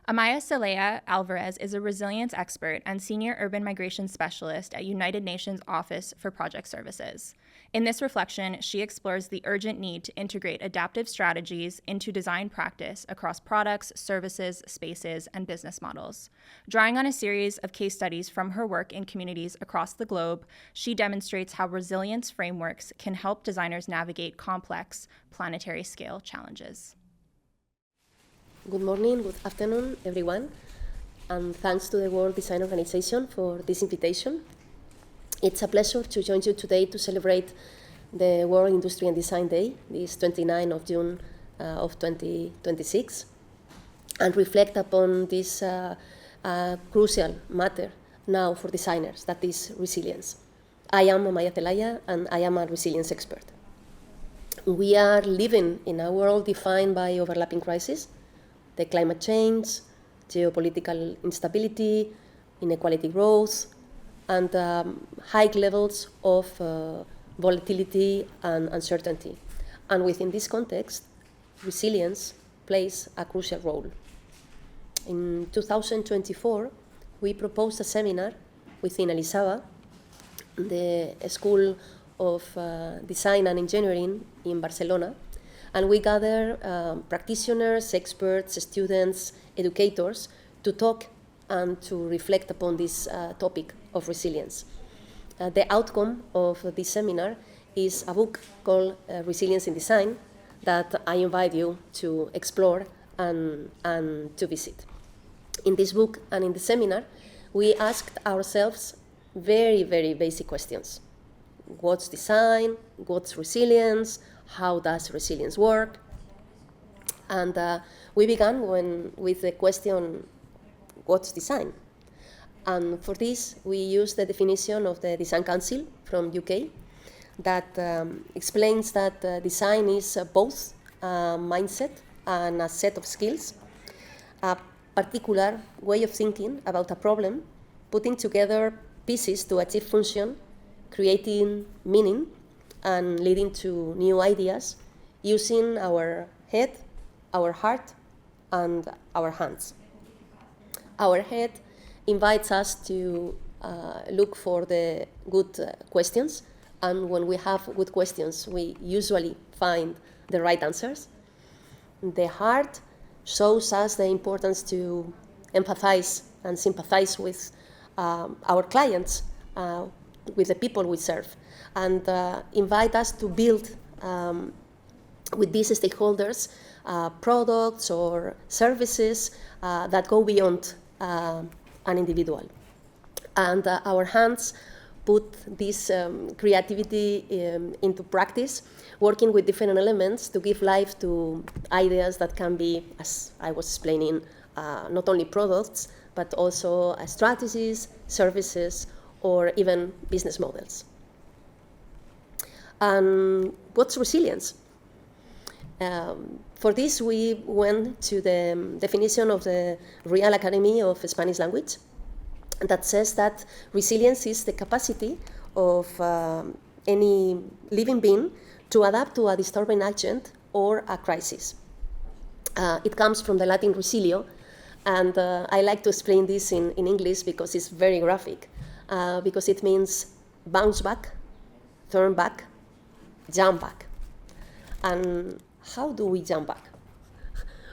Amaia Celaya Alvarez is a resilience expert and senior urban migration specialist at United Nations Office for Project Services. In this reflection, she explores the urgent need to integrate adaptive strategies into design practice across products, services, spaces, and business models. Drawing on a series of case studies from her work in communities across the globe, she demonstrates how resilience frameworks can help designers navigate complex, planetary-scale challenges. Good morning, good afternoon, everyone, and thanks to the World Design Organization for this invitation. It's a pleasure to join you today to celebrate the World Industry and Design Day, this 29th of June of 2026, and reflect upon this crucial matter now for designers, that is resilience. I am Amaia Celaya, and I am a resilience expert. We are living in a world defined by overlapping crises: the climate change, geopolitical instability, inequality growth, and high levels of volatility and uncertainty. And within this context, resilience plays a crucial role. In 2024, we proposed a seminar within Elisava, the School of Design and Engineering in Barcelona, and we gather practitioners, experts, students, educators to talk and to reflect upon this topic of resilience. The outcome of this seminar is a book called Resilience in Design that I invite you to explore and to visit. In this book and in the seminar, we asked ourselves very, very basic questions. What's design? What's resilience? How does resilience work? And we began with the question, what's design? And for this, we used the definition of the Design Council from UK that explains that design is both a mindset and a set of skills, a particular way of thinking about a problem, putting together pieces to achieve function, creating meaning, and leading to new ideas using our head, our heart, and our hands. Our head invites us to look for the good questions, and when we have good questions, we usually find the right answers. The heart shows us the importance to empathize and sympathize with our clients, with the people we serve, and invite us to build with these stakeholders products or services that go beyond an individual. And our hands put this creativity into practice, working with different elements to give life to ideas that can be, as I was explaining, not only products, but also strategies, services, or even business models. And what's resilience? For this, we went to the definition of the Real Academy of Spanish Language that says that resilience is the capacity of any living being to adapt to a disturbing agent or a crisis. It comes from the Latin resilio, and I like to explain this in English because it's very graphic, because it means bounce back, turn back, jump back. And how do we jump back?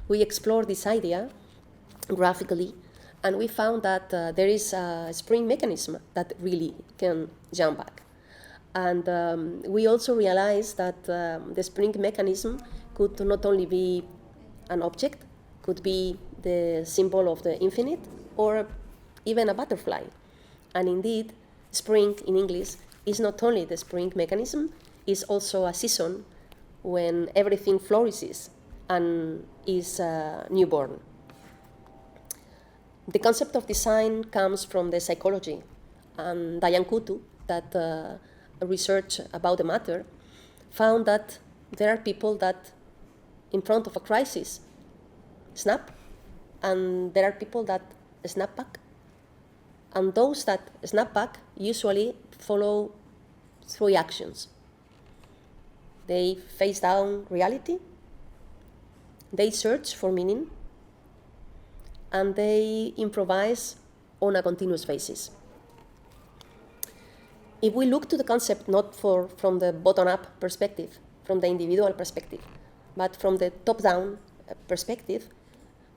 We explored this idea graphically, and we found that there is a spring mechanism that really can jump back. And we also realized that the spring mechanism could not only be an object, could be the symbol of the infinite, or even a butterfly. And indeed, spring in English is not only the spring mechanism, it's also a season when everything flourishes and is newborn. The concept of design comes from the psychology, and Diane Kutu, that research about the matter, found that there are people that, in front of a crisis, snap, and there are people that snap back. And those that snap back usually follow three actions. They face down reality, they search for meaning, and they improvise on a continuous basis. If we look to the concept not from the bottom-up perspective, from the individual perspective, but from the top-down perspective,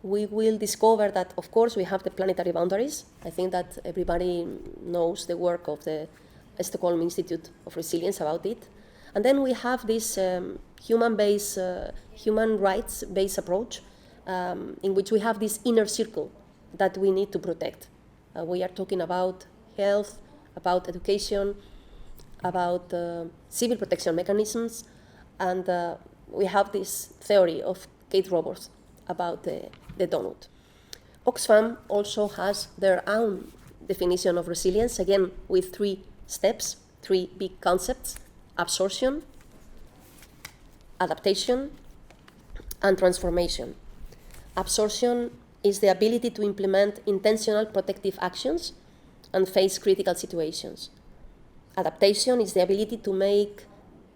we will discover that, of course, we have the planetary boundaries. I think that everybody knows the work of the Stockholm Institute of Resilience about it. And then we have this human rights-based approach in which we have this inner circle that we need to protect. We are talking about health, about education, about civil protection mechanisms, and we have this theory of Kate Roberts about the donut. Oxfam also has their own definition of resilience, again with 3 steps, 3 big concepts: absorption, adaptation, and transformation. Absorption is the ability to implement intentional protective actions and face critical situations. Adaptation is the ability to make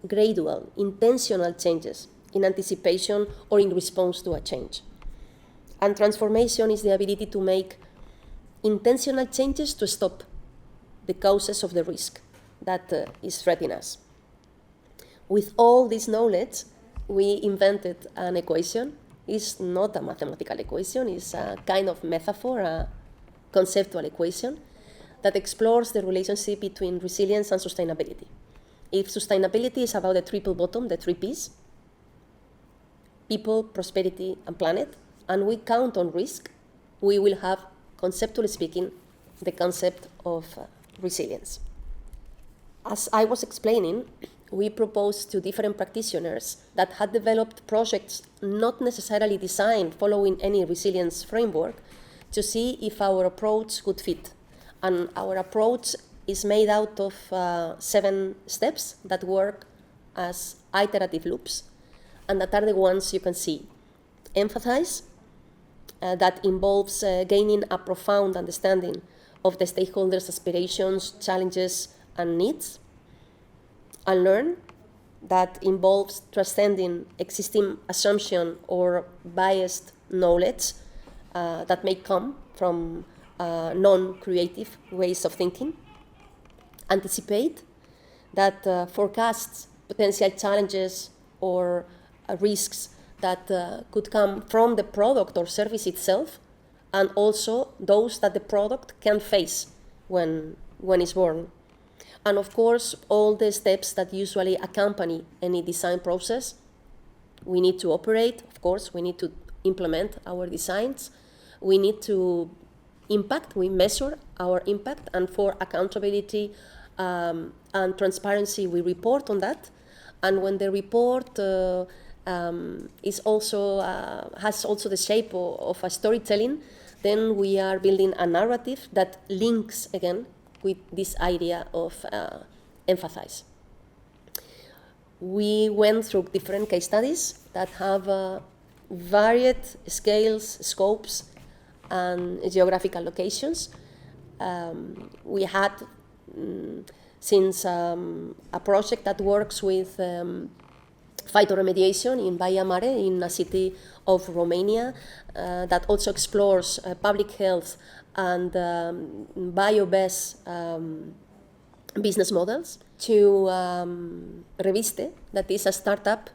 gradual, intentional changes in anticipation or in response to a change. And transformation is the ability to make intentional changes to stop the causes of the risk that is threatening us. With all this knowledge, we invented an equation. It's not a mathematical equation, it's a kind of metaphor, a conceptual equation that explores the relationship between resilience and sustainability. If sustainability is about the triple bottom, the 3 Ps, people, prosperity, and planet, and we count on risk, we will have, conceptually speaking, the concept of resilience. As I was explaining, we proposed to different practitioners that had developed projects not necessarily designed following any resilience framework to see if our approach could fit. And our approach is made out of 7 steps that work as iterative loops, and that are the ones you can see. Empathize, that involves gaining a profound understanding of the stakeholders' aspirations, challenges, and needs. Unlearn, that involves transcending existing assumption or biased knowledge that may come from non-creative ways of thinking. Anticipate, that forecasts potential challenges or risks that could come from the product or service itself, and also those that the product can face when it's born. And of course, all the steps that usually accompany any design process. We need to operate, of course, we need to implement our designs, we need to impact, we measure our impact, and for accountability and transparency, we report on that. And when the report is also has also the shape of a storytelling, then we are building a narrative that links again with this idea of empathize. We went through different case studies that have varied scales, scopes, and geographical locations. We had since a project that works with phytoremediation in Baia Mare, in a city of Romania, that also explores public health and bio-based business models, to Reviste, that is a startup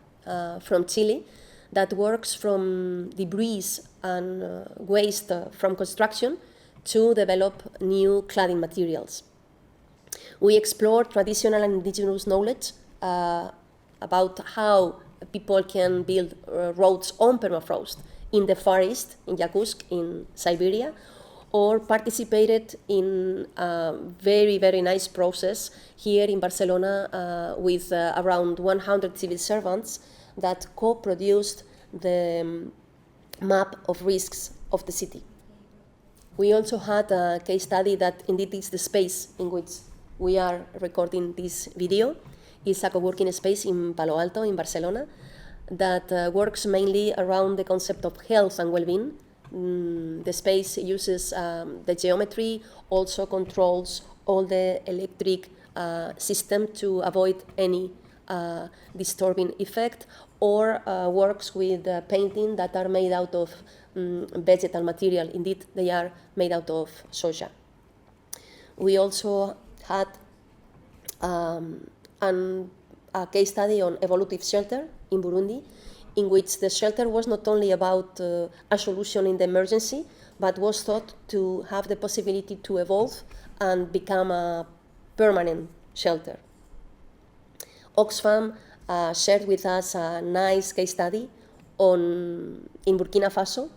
from Chile that works from debris and waste from construction to develop new cladding materials. We explore traditional and indigenous knowledge about how people can build roads on permafrost in the Far East, in Yakutsk, in Siberia, or participated in a very, very nice process here in Barcelona with around 100 civil servants that co-produced the map of risks of the city. We also had a case study that indeed is the space in which we are recording this video. It's a co-working space in Palo Alto, in Barcelona, that works mainly around the concept of health and well-being. The space uses the geometry, also controls all the electric system to avoid any disturbing effect, or works with painting that are made out of vegetal material. Indeed, they are made out of soja. We also had a case study on evolutive shelter in Burundi, in which the shelter was not only about a solution in the emergency, but was thought to have the possibility to evolve and become a permanent shelter. Oxfam shared with us a nice case study in Burkina Faso,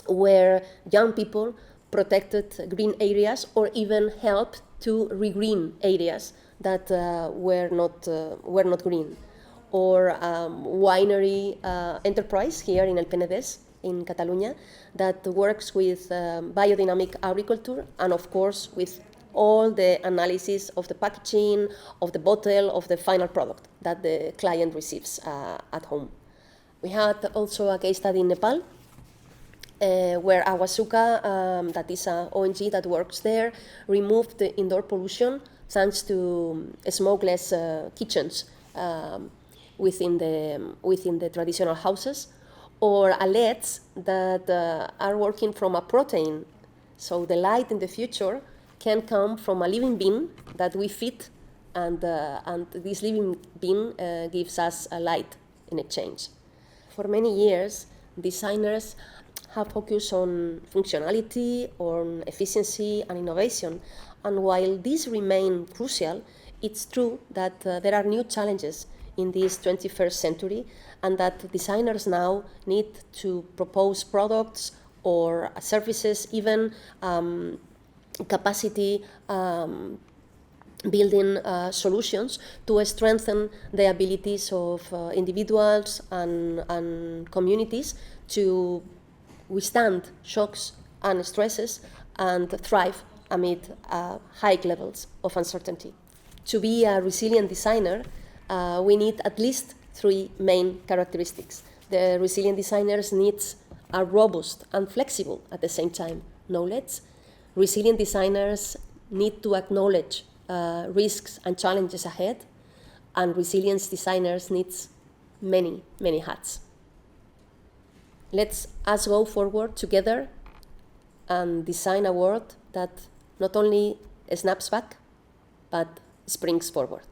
where young people protected green areas or even helped to regreen areas that were not green. Or winery enterprise here in El Penedès in Catalonia that works with biodynamic agriculture, and of course with all the analysis of the packaging, of the bottle, of the final product that the client receives at home. We had also a case study in Nepal, where Awasuka, that is an ONG that works there, removed the indoor pollution thanks to smokeless kitchens within the traditional houses, or LEDs that are working from a protein. So the light in the future can come from a living being that we feed, and this living being gives us a light in exchange. For many years, designers have focused on functionality, on efficiency and innovation. And while these remain crucial, it's true that there are new challenges in this 21st century, and that designers now need to propose products or services, even capacity building solutions to strengthen the abilities of individuals and communities to withstand shocks and stresses and thrive amid high levels of uncertainty. To be a resilient designer, we need at least three main characteristics. The resilient designers needs are robust and flexible at the same time knowledge. Resilient designers need to acknowledge risks and challenges ahead, and resilience designers needs many, many hats. Let's us go forward together and design a world that not only snaps back, but springs forward.